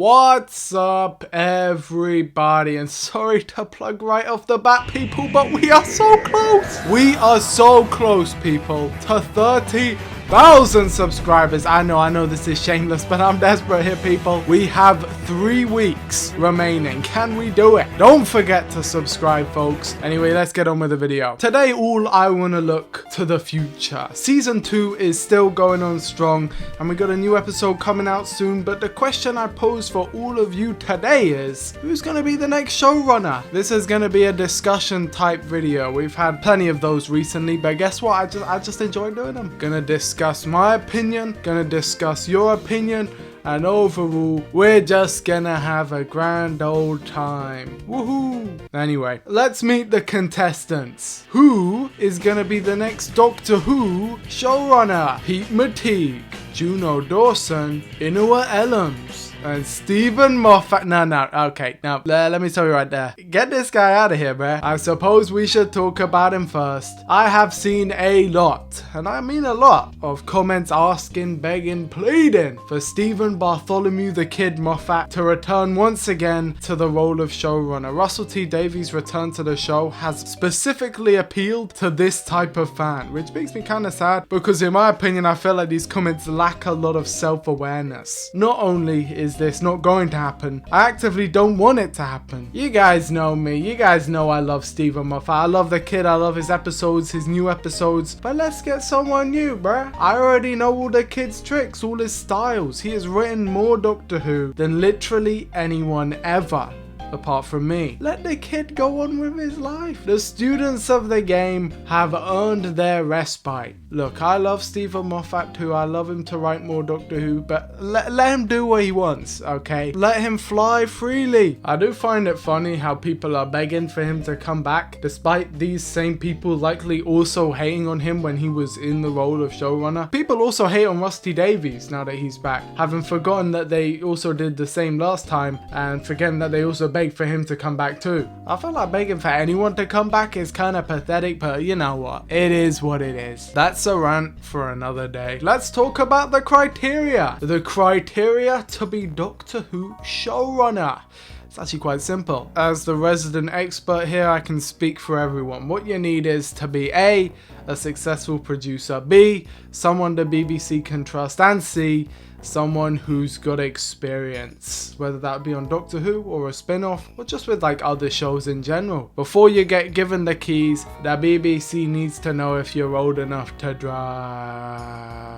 What's up, everybody? And sorry to plug right off the bat, people, but we are so close. We are so close, people, to 30,000 subscribers. I know this is shameless, but I'm desperate here, people. We have 3 weeks remaining. Can we do it? Don't forget to subscribe, folks. Anyway, let's get on with the video. Today, all I want to look to the future. Season 2 is still going on strong, and we got a new episode coming out soon, but the question I pose for all of you today is, who's going to be the next showrunner? This is going to be a discussion type video. We've had plenty of those recently, but guess what? I just enjoy doing them. Gonna discuss my opinion, gonna discuss your opinion, and overall, we're just gonna have a grand old time. Woohoo! Anyway, let's meet the contestants. Who is gonna be the next Doctor Who showrunner? Pete McTeague, Juno Dawson, Inua Ellams, and Stephen Moffat. Okay, now let me tell you right there. Get this guy out of here, bruh. I suppose we should talk about him first. I have seen a lot, and I mean a lot, of comments asking, begging, pleading for Stephen Bartholomew the Kid Moffat to return once again to the role of showrunner. Russell T Davies' return to the show has specifically appealed to this type of fan, which makes me kind of sad because in my opinion, I feel like these comments lack a lot of self-awareness. Not only is this not going to happen, I actively don't want it to happen. You guys know me. You guys know I love Stephen Moffat. I love the kid. I love his episodes, his new episodes. But let's get someone new, bruh. I already know all the kid's tricks, all his styles. He has written more Doctor Who than literally anyone ever. Apart from me. Let the kid go on with his life. The students of the game have earned their respite. Look, I love Stephen Moffat too. I love him to write more Doctor Who, but let him do what he wants, okay? Let him fly freely. I do find it funny how people are begging for him to come back, despite these same people likely also hating on him when he was in the role of showrunner. People also hate on Rusty Davies now that he's back, having forgotten that they also did the same last time and forgetting that they also begged for him to come back too. I feel like begging for anyone to come back is kind of pathetic, but you know what? It is what it is. That's a rant for another day. Let's talk about the criteria. The criteria to be Doctor Who showrunner. It's actually quite simple. As the resident expert here, I can speak for everyone. What you need is to be A, a successful producer, B, someone the BBC can trust, and C, someone who's got experience, whether that be on Doctor Who or a spin-off or just with like other shows in general. Before you get given the keys, the BBC needs to know if you're old enough to drive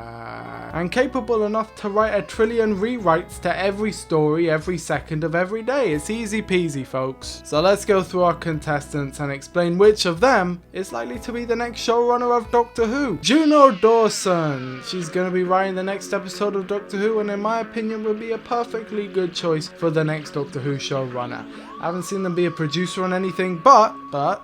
and capable enough to write a trillion rewrites to every story every second of every day. It's easy peasy, folks. So let's go through our contestants and explain which of them is likely to be the next showrunner of Doctor Who. Juno Dawson. She's going to be writing the next episode of Doctor Who, and in my opinion would be a perfectly good choice for the next Doctor Who showrunner. I haven't seen them be a producer on anything, but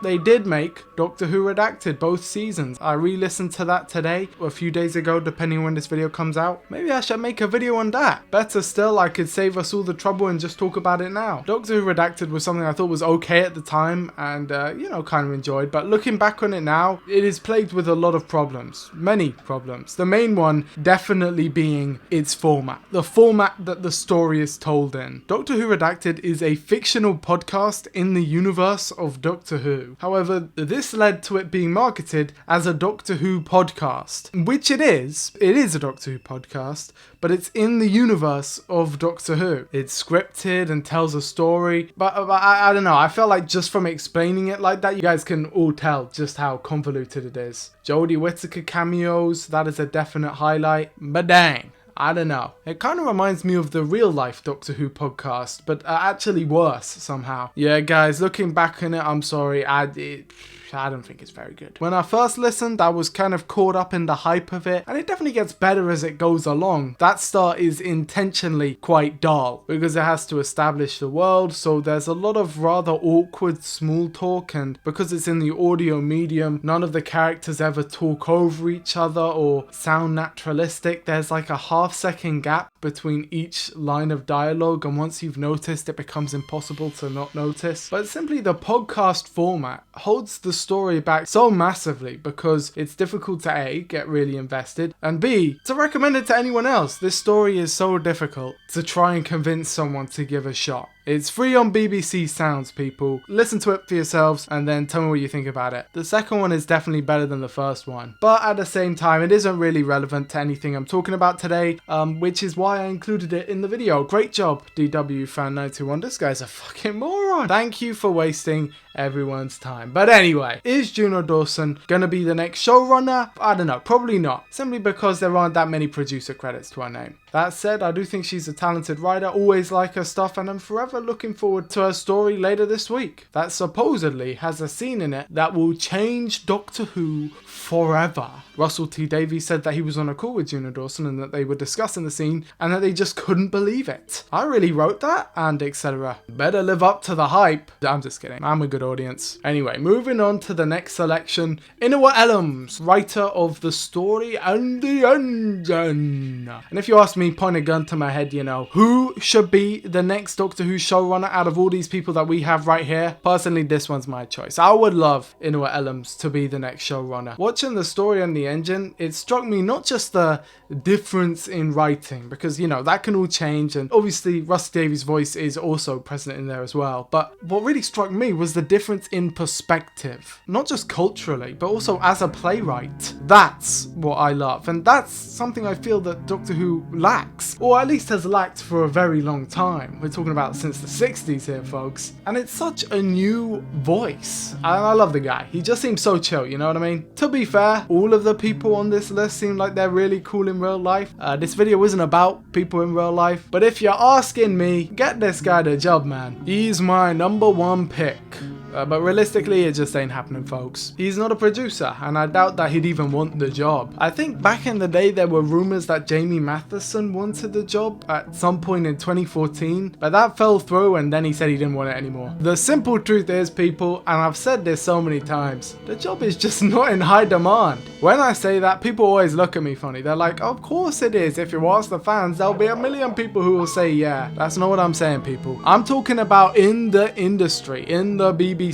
they did make Doctor Who Redacted both seasons. I re-listened to that today, or a few days ago, depending on when this video comes out. Maybe I should make a video on that. Better still, I could save us all the trouble and just talk about it now. Doctor Who Redacted was something I thought was okay at the time and, kind of enjoyed, but looking back on it now, it is plagued with a lot of problems. Many problems. The main one definitely being its format. The format that the story is told in. Doctor Who Redacted is a fictional podcast in the universe of Doctor Who. However, this led to it being marketed as a Doctor Who podcast, which it is. It is a Doctor Who podcast, but it's in the universe of Doctor Who. It's scripted and tells a story, but I don't know. I felt like just from explaining it like that, you guys can all tell just how convoluted it is. Jodie Whittaker cameos, that is a definite highlight, but dang. I don't know. It kind of reminds me of the real life Doctor Who podcast, but actually worse somehow. Yeah, guys, looking back on it, I'm sorry. I don't think it's very good. When I first listened, I was kind of caught up in the hype of it, and it definitely gets better as it goes along. That start is intentionally quite dull because it has to establish the world, so there's a lot of rather awkward small talk, and because it's in the audio medium, none of the characters ever talk over each other or sound naturalistic. There's like a half-second gap between each line of dialogue, and once you've noticed, it becomes impossible to not notice. But simply the podcast format holds the story back so massively because it's difficult to A, get really invested, and B, to recommend it to anyone else. This story is so difficult to try and convince someone to give a shot. It's free on BBC Sounds, people. Listen to it for yourselves and then tell me what you think about it. The second one is definitely better than the first one, but at the same time, it isn't really relevant to anything I'm talking about today, which is why I included it in the video. Great job, DW Fan 921. This guy's a fucking moron. Thank you for wasting everyone's time. But anyway, is Juno Dawson gonna be the next showrunner? I don't know, probably not, simply because there aren't that many producer credits to her name. That said, I do think she's a talented writer, always like her stuff, and I'm forever looking forward to her story later this week that supposedly has a scene in it that will change Doctor Who forever. Russell T Davies said that he was on a call with Juno Dawson and that they were discussing the scene and that they just couldn't believe it. I really wrote that, and etc. Better live up to the hype. I'm just kidding, I'm a good audience. Anyway, moving on to the next selection. Inua Ellams, writer of the story and the engine. And if you ask me, point a gun to my head, you know, who should be the next Doctor Who showrunner out of all these people that we have right here? Personally, this one's my choice. I would love Inua Ellams to be the next showrunner. Watching the story and the engine, it struck me not just the difference in writing, because, you know, that can all change, and obviously Russ Davies' voice is also present in there as well, but what really struck me was the difference in perspective, not just culturally, but also as a playwright. That's what I love, and that's something I feel that Doctor Who lacks, or at least has lacked for a very long time. We're talking about since the 60s here, folks, and it's such a new voice. I love the guy. He just seems so chill, you know what I mean? To be fair, all of the people on this list seem like they're really cool in real life. This video isn't about people in real life, but if you're asking me, get this guy the job, man. He's my #1 pick. But realistically, it just ain't happening, folks. He's not a producer, and I doubt that he'd even want the job. I think back in the day, there were rumors that Jamie Matheson wanted the job at some point in 2014, but that fell through, and then he said he didn't want it anymore. The simple truth is, people, and I've said this so many times, the job is just not in high demand. When I say that, people always look at me funny. They're like, of course it is. If you ask the fans, there'll be a million people who will say yeah. That's not what I'm saying, people. I'm talking about in the industry, in the BBC.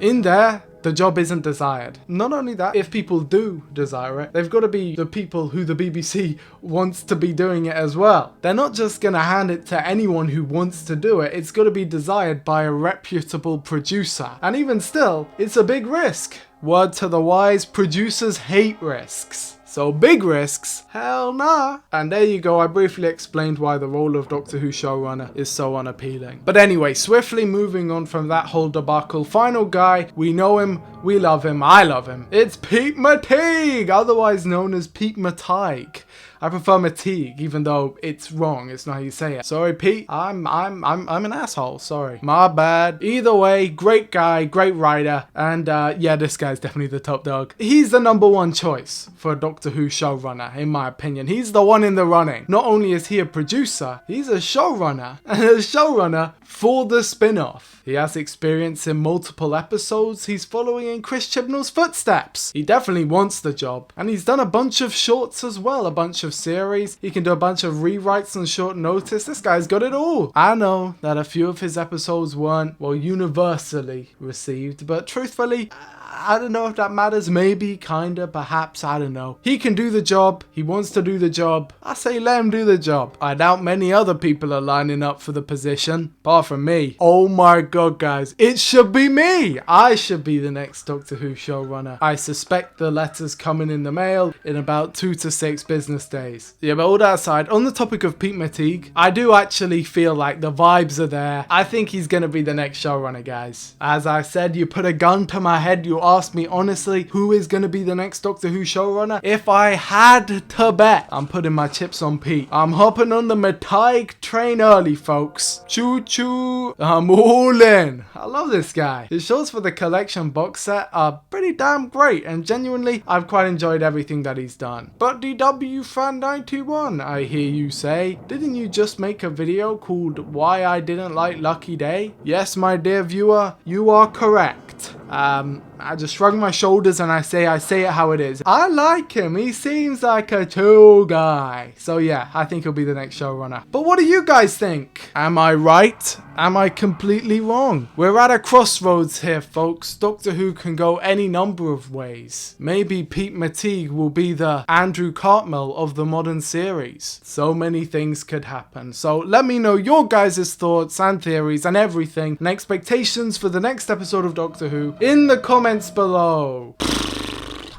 In there, the job isn't desired. Not only that, if people do desire it, they've got to be the people who the BBC wants to be doing it as well. They're not just going to hand it to anyone who wants to do it. It's got to be desired by a reputable producer. And even still, it's a big risk. Word to the wise, producers hate risks. So big risks? Hell nah. And there you go, I briefly explained why the role of Doctor Who showrunner is so unappealing. But anyway, swiftly moving on from that whole debacle, final guy, we know him, we love him, I love him. It's Pete Matigue, otherwise known as Pete Matigue. I prefer Matigue, even though it's wrong. It's not how you say it. Sorry, Pete. I'm an asshole. Sorry. My bad. Either way, great guy, great writer, and yeah, this guy's definitely the top dog. He's the #1 choice for a Doctor Who showrunner, in my opinion. He's the one in the running. Not only is he a producer, he's a showrunner, and a showrunner for the spin-off. He has experience in multiple episodes. He's following in Chris Chibnall's footsteps. He definitely wants the job, and he's done a bunch of shorts as well, a bunch of series. He can do a bunch of rewrites on short notice. This guy's got it all. I know that a few of his episodes weren't, well, universally received, but truthfully, I don't know if that matters. Maybe, kinda, perhaps, I don't know. He can do the job. He wants to do the job. I say let him do the job. I doubt many other people are lining up for the position, apart from me. Oh my god, guys. It should be me. I should be the next Doctor Who showrunner. I suspect the letters coming in the mail in about 2 to 6 business days. Yeah, but all that aside, on the topic of Pete Matigue, I do actually feel like the vibes are there. I think he's gonna be the next showrunner, guys. As I said, you put a gun to my head, you asked me honestly who is going to be the next Doctor Who showrunner. If I had to bet, I'm putting my chips on Pete. I'm hopping on the Matigue train early, folks. Choo choo. I'm all in. I love this guy. His shorts for the collection box set are pretty damn great, and genuinely I've quite enjoyed everything that he's done. But DW Fan 91, I hear you say, didn't you just make a video called Why I Didn't Like Lucky Day? Yes, my dear viewer, you are correct. I just shrug my shoulders and I say it how it is. I like him. He seems like a chill guy. So yeah, I think he'll be the next showrunner. But what do you guys think? Am I right? Am I completely wrong? We're at a crossroads here, folks. Doctor Who can go any number of ways. Maybe Pete McTeague will be the Andrew Cartmel of the modern series. So many things could happen. So let me know your guys' thoughts and theories and everything and expectations for the next episode of Doctor Who in the comments below.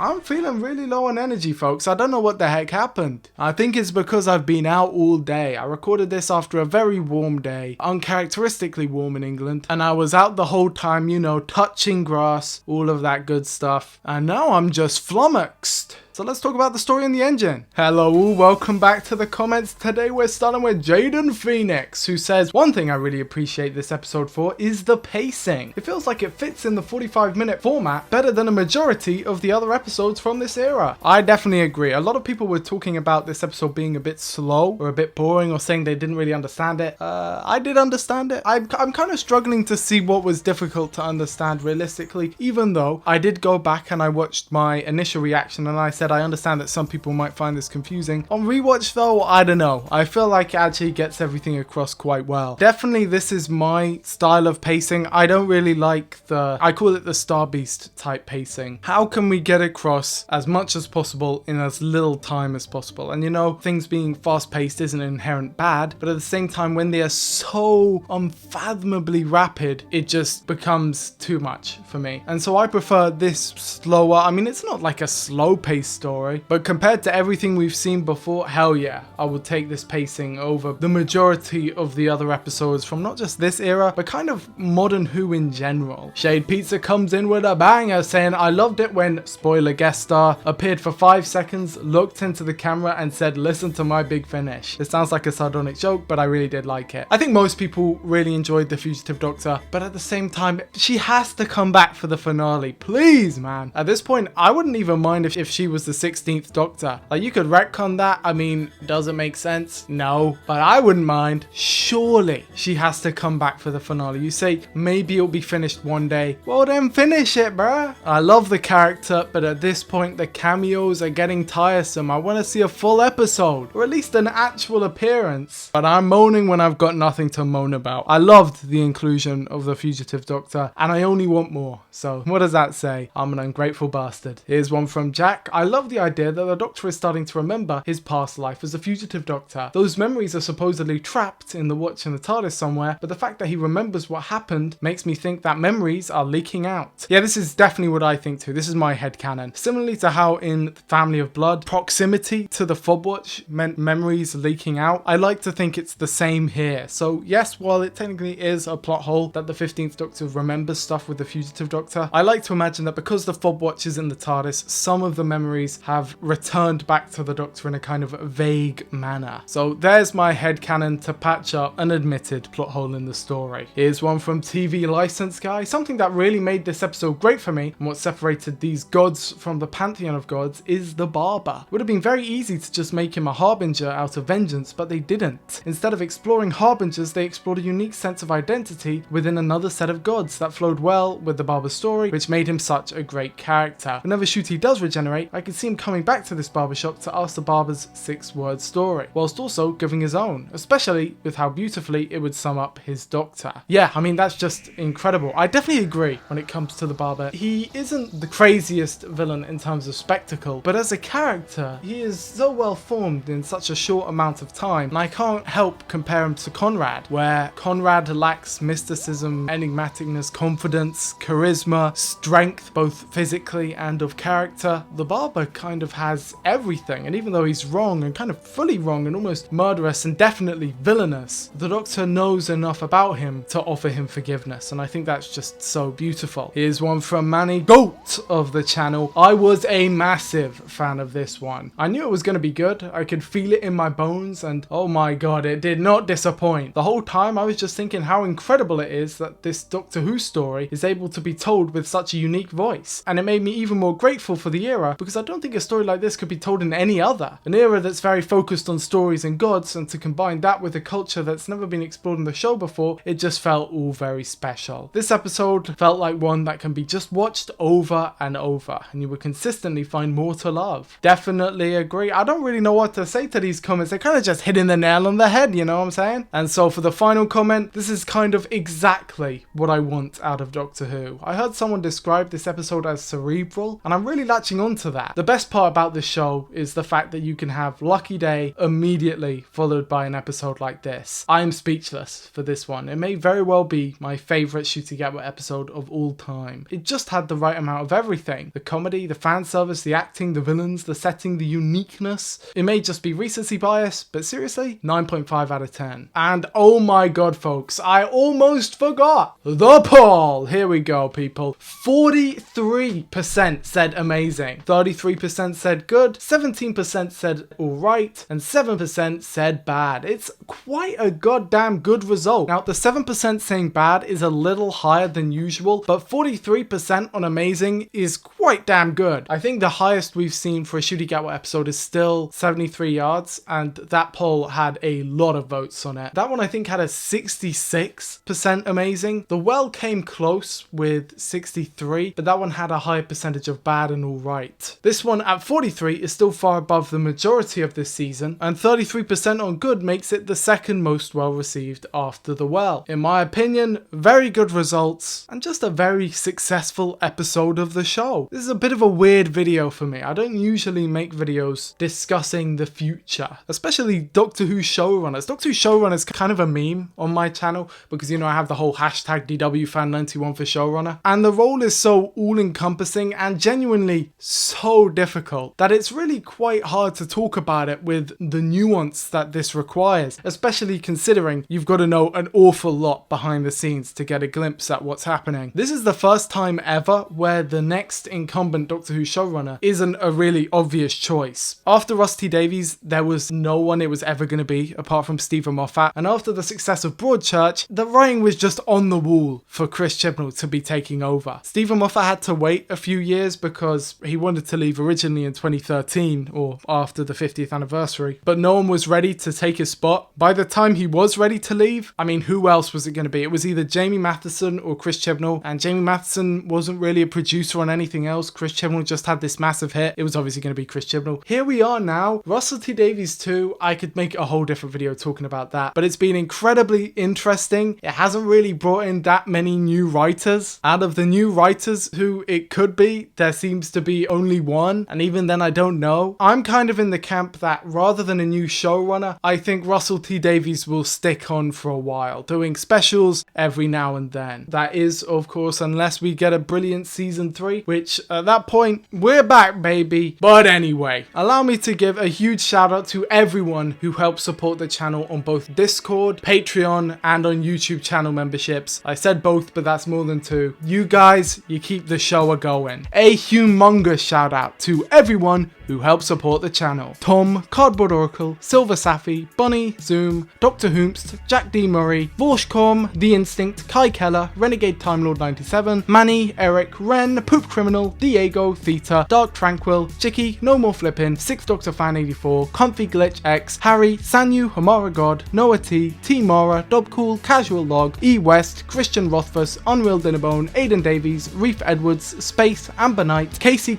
I'm feeling really low on energy, folks. I don't know what the heck happened. I think it's because I've been out all day. I recorded this after a very warm day, uncharacteristically warm in England, and I was out the whole time, you know, touching grass, all of that good stuff. And now I'm just flummoxed. So let's talk about the story in the engine. Hello all, welcome back to the comments. Today we're starting with Jaden Phoenix, who says, one thing I really appreciate this episode for is the pacing. It feels like it fits in the 45-minute format better than a majority of the other episodes from this era. I definitely agree. A lot of people were talking about this episode being a bit slow or a bit boring or saying they didn't really understand it. I did understand it. I'm kind of struggling to see what was difficult to understand realistically, even though I did go back and I watched my initial reaction and I said I understand that some people might find this confusing. On rewatch though, I don't know. I feel like it actually gets everything across quite well. Definitely this is my style of pacing. I don't really like I call it the Star Beast type pacing. How can we get across as much as possible in as little time as possible? And you know, things being fast paced isn't inherent bad, but at the same time when they are so unfathomably rapid, it just becomes too much for me. And so I prefer this slower. I mean, it's not like a slow paced story, but compared to everything we've seen before, hell yeah, I would take this pacing over the majority of the other episodes from not just this era, but kind of modern Who in general. Shade Pizza comes in with a banger saying, I loved it when, spoiler guest star, appeared for 5 seconds, looked into the camera and said, listen to my big finish. It sounds like a sardonic joke, but I really did like it. I think most people really enjoyed The Fugitive Doctor, but at the same time, she has to come back for the finale. Please, man. At this point, I wouldn't even mind if she was the 16th Doctor. Like, you could retcon that. I mean, does it make sense? No, but I wouldn't mind. Surely she has to come back for the finale. You say maybe it'll be finished one day. Well, then finish it, bruh. I love the character, but at this point the cameos are getting tiresome. I want to see a full episode, or at least an actual appearance. But I'm moaning when I've got nothing to moan about. I loved the inclusion of the Fugitive Doctor, and I only want more. So what does that say? I'm an ungrateful bastard. Here's one from Jack. I love the idea that the Doctor is starting to remember his past life as a Fugitive Doctor. Those memories are supposedly trapped in the watch in the TARDIS somewhere, but the fact that he remembers what happened makes me think that memories are leaking out. Yeah, this is definitely what I think too. This is my headcanon. Similarly to how in Family of Blood, proximity to the fob watch meant memories leaking out, I like to think it's the same here. So yes, while it technically is a plot hole that the 15th Doctor remembers stuff with the Fugitive Doctor, I like to imagine that because the fob watch is in the TARDIS, some of the memories have returned back to the Doctor in a kind of vague manner. So there's my headcanon to patch up an admitted plot hole in the story. Here's one from TV License Guy. Something that really made this episode great for me and what separated these gods from the pantheon of gods is the barber. It would have been very easy to just make him a harbinger out of vengeance, but they didn't. Instead of exploring harbingers, they explored a unique sense of identity within another set of gods that flowed well with the barber's story, which made him such a great character. Whenever Ncuti does regenerate, I can see him coming back to this barbershop to ask the barber's 6-word story, whilst also giving his own, especially with how beautifully it would sum up his Doctor. Yeah, I mean, that's just incredible. I definitely agree when it comes to the barber. He isn't the craziest villain in terms of spectacle, but as a character, he is so well formed in such a short amount of time, and I can't help compare him to Conrad, where Conrad lacks mysticism, enigmaticness, confidence, charisma, strength, both physically and of character. The barber kind of has everything, and even though he's wrong and kind of fully wrong and almost murderous and definitely villainous, the Doctor knows enough about him to offer him forgiveness, and I think that's just so beautiful. Here's one from Manny, GOAT of the channel. I was a massive fan of this one. I knew it was going to be good. I could feel it in my bones, and oh my god, it did not disappoint. The whole time I was just thinking how incredible it is that this Doctor Who story is able to be told with such a unique voice, and it made me even more grateful for the era because I don't think a story like this could be told in any other. An era that's very focused on stories and gods, and to combine that with a culture that's never been explored in the show before, it just felt all very special. This episode felt like one that can be just watched over and over, and you would consistently find more to love. Definitely agree. I don't really know what to say to these comments. They're kind of just hitting the nail on the head, you know what I'm saying? And so for the final comment, this is kind of exactly what I want out of Doctor Who. I heard someone describe this episode as cerebral, and I'm really latching on to that. The best part about this show is the fact that you can have Lucky Day immediately followed by an episode like this. I am speechless for this one. It may very well be my favourite Ncuti Gatwa episode of all time. It just had the right amount of everything. The comedy, the fan service, the acting, the villains, the setting, the uniqueness. It may just be recency bias, but seriously, 9.5 out of 10. And oh my god folks, I almost forgot the poll. Here we go people. 43% said amazing, 33% said good, 17% said alright, and 7% said bad. It's quite a goddamn good result. Now the 7% saying bad is a little higher than usual, but 43% on amazing is quite damn good. I think the highest we've seen for a Ncuti Gatwa episode is still 73 yards, and that poll had a lot of votes on it. That one I think had a 66% amazing. The Well came close with 63, but that one had a higher percentage of bad and alright. This one at 43 is still far above the majority of this season, and 33% on good makes it the second most well received after The Well. In my opinion, very good results, and just a very successful episode of the show. This is a bit of a weird video for me. I don't usually make videos discussing the future, especially Doctor Who showrunners. Doctor Who showrunners kind of a meme on my channel because, you know, I have the whole hashtag DWFan91 for showrunner, and the role is so all-encompassing and genuinely so difficult that it's really quite hard to talk about it with the nuance that this requires, especially considering you've got to know an awful lot behind the scenes to get a glimpse at what's happening. This is the first time ever where the next incumbent Doctor Who showrunner isn't a really obvious choice. After Rusty Davies, there was no one it was ever going to be apart from Stephen Moffat, and after the success of Broadchurch, the writing was just on the wall for Chris Chibnall to be taking over. Stephen Moffat had to wait a few years because he wanted to leave originally in 2013 or after the 50th anniversary, but no one was ready to take his spot. By the time he was ready to leave, I mean, who else was it going to be? It was either Jamie Matheson or Chris Chibnall, and Jamie Matheson wasn't really a producer on anything else. Chris Chibnall just had this massive hit. It was obviously going to be Chris Chibnall. Here we are now. Russell T Davies too. I could make a whole different video talking about that, but it's been incredibly interesting. It hasn't really brought in that many new writers. Out of the new writers who it could be, there seems to be only one, and even then I don't know. I'm kind of in the camp that rather than a new showrunner, I think Russell T Davies will stick on for a while, doing specials every now and then. That is, of course, unless we get a brilliant season 3, which at that point, we're back, baby. But anyway, allow me to give a huge shout out to everyone who helped support the channel on both Discord, Patreon, and on YouTube channel memberships. I said both, but that's more than two. You guys, you keep the show a-going. A humongous shout out to everyone who helped support the channel. Tom, Cardboard Oracle, Silver Safi, Bunny, Zoom, Dr. Hoomst, Jack D. Murray, Vorshcom, The Instinct, Kai Keller, Renegade Time Lord 97, Manny, Eric, Ren, Poop Criminal, Diego, Theta, Dark Tranquil, Chicky, No More Flippin', 6th Doctor Fan 84, Comfy Glitch X, Harry, Sanyu, Hamara God, Noah T, T Mara, Dobcool, Casual Log, E West, Christian Rothfuss, Unreal Dinnerbone, Aidan Davies, Reef Edwards, Space, Amber Knight, Casey,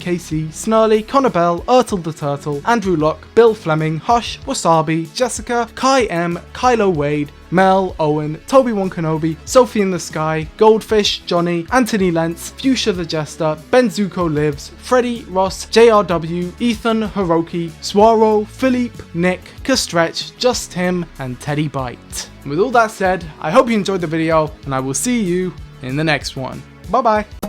Snarly, Connor Bell, Ertle the Turtle, Andrew Locke, Bill Fleming, Hush, Wasabi, Jessica, Kai M, Kylo Wade, Mel, Owen, Toby One Kenobi, Sophie in the Sky, Goldfish, Johnny, Anthony Lentz, Fuchsia the Jester, Ben Zuko Lives, Freddie, Ross, JRW, Ethan, Hiroki, Swaro, Philippe, Nick, Kastretch, Just Him, and Teddy Bite. And with all that said, I hope you enjoyed the video, and I will see you in the next one. Bye bye.